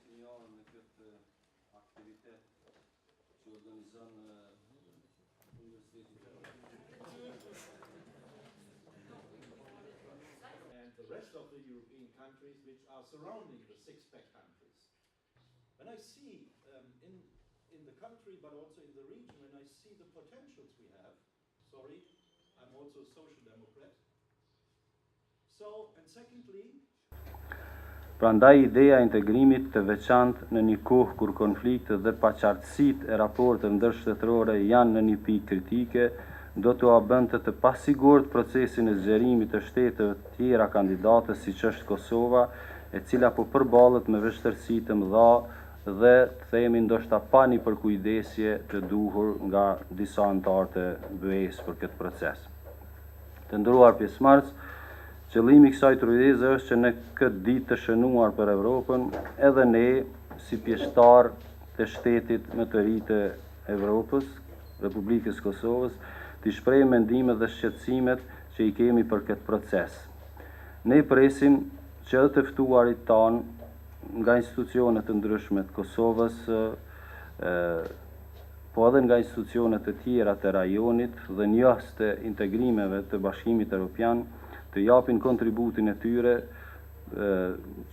opinion në këtë aktivitet që organizon Universiteti and the rest of the European countries which are surrounding the six-pack countries. When I see in the country but also in the region, when I see the potentials we have, sorry, I'm also a social democrat. So, and secondly, Prandaj ideja e integrimit të veçantë në një kohë kur konfliktet dhe paqartësitë e raporteve ndërshtërore janë në një pikë kritike, do t'u bënte të pasigurt procesin e zgjerimit të shteteve të tjera kandidate siç është Kosova, e cila po përballet me vështirësi të mëdha dhe të themi ndoshta pa një përkujdesje të duhur nga disa anëtarë të BE-s për këtë proces. Të nderuar pjesëmarrës, qëllimi i kësaj tërheqëse është që në këtë ditë të shënuar për Evropën, edhe ne, si pjesëtar të shtetit më të ri të Evropës, Republikës Kosovës, të shprehim mendimet dhe shqetësimet që i kemi për këtë proces. Ne presim që edhe të ftuarit tanë nga institucionet të ndryshme të Kosovës, po edhe nga institucionet të tjera të rajonit dhe njohës të integrimeve të Bashkimit Evropian, të japin kontributin e tyre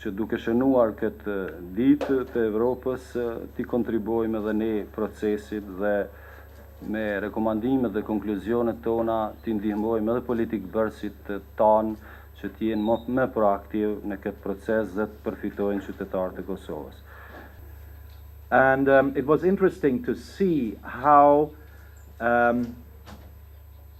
që duke shënuar këtë ditë të Evropës t'i kontribuojmë edhe ne procesit dhe me rekomandimet dhe konkluzionet tona t'i ndihmojmë edhe politikbërësit tanë që t'jenë më proaktiv në këtë proces dhe të përfitojnë qytetarët e Kosovës. And it was interesting to see how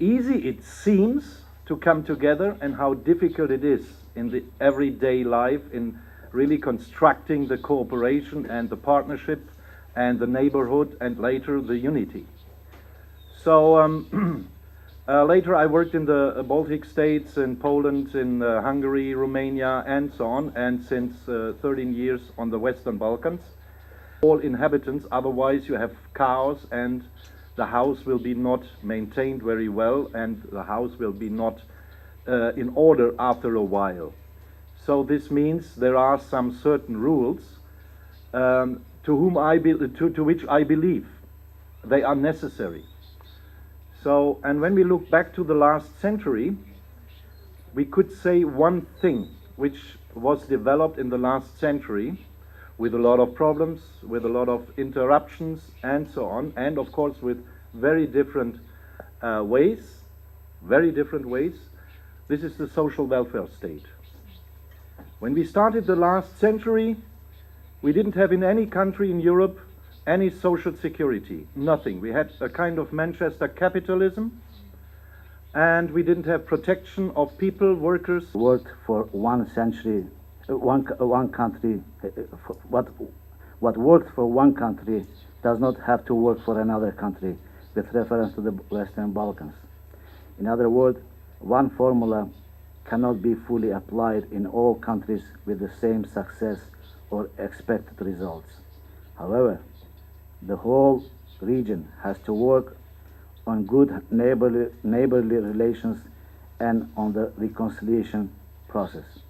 easy it seems to come together and how difficult it is in the everyday life in really constructing the cooperation and the partnership and the neighborhood and later the unity. So later I worked in the Baltic states, in Poland, in Hungary, Romania and so on, and since 13 years on the Western Balkans. All inhabitants, otherwise you have chaos and the house will be not maintained very well and the house will be not in order after a while. So this means there are some certain rules to which I believe they are necessary. So, and when we look back to the last century, we could say one thing which was developed in the last century with a lot of problems, with a lot of interruptions and so on, and of course with very different ways. This is the social welfare state. When we started the last century, we didn't have in any country in Europe any social security, nothing. We had a kind of Manchester capitalism, and we didn't have protection of people, workers. Worked for 1 century, one country. What worked for one country does not have to work for another country, with reference to the Western Balkans. In other words, one formula cannot be fully applied in all countries with the same success or expected results. However, the whole region has to work on good neighborly relations and on the reconciliation process.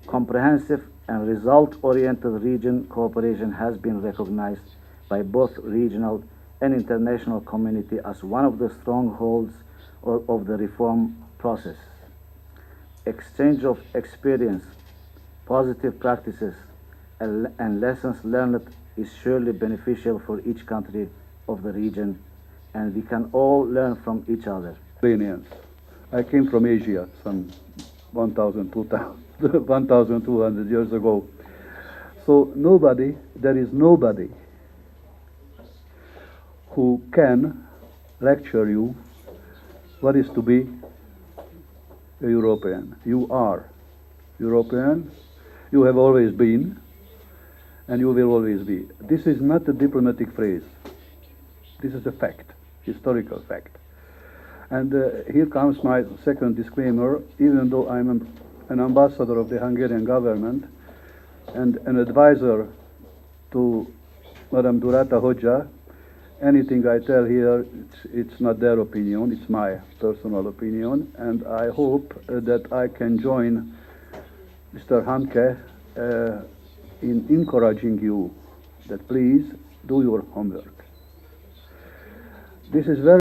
Comprehensive and result-oriented region cooperation has been recognized by both regional and international community as one of the strongholds of the reform process. Exchange of experience, positive practices, and lessons learned is surely beneficial for each country of the region, and we can all learn from each other. I came from Asia some 1,200 years ago. So there is nobody who can lecture you what is to be a European. You are European, you have always been, and you will always be. This is not a diplomatic phrase. This is a fact, historical fact. And here comes my second disclaimer. Even though I'm an ambassador of the Hungarian government and an advisor to Madam Durata Hoxha, anything I tell here, it's not their opinion, it's my personal opinion, and I hope that I can join Mr. Hanke in encouraging you that please do your homework. This is very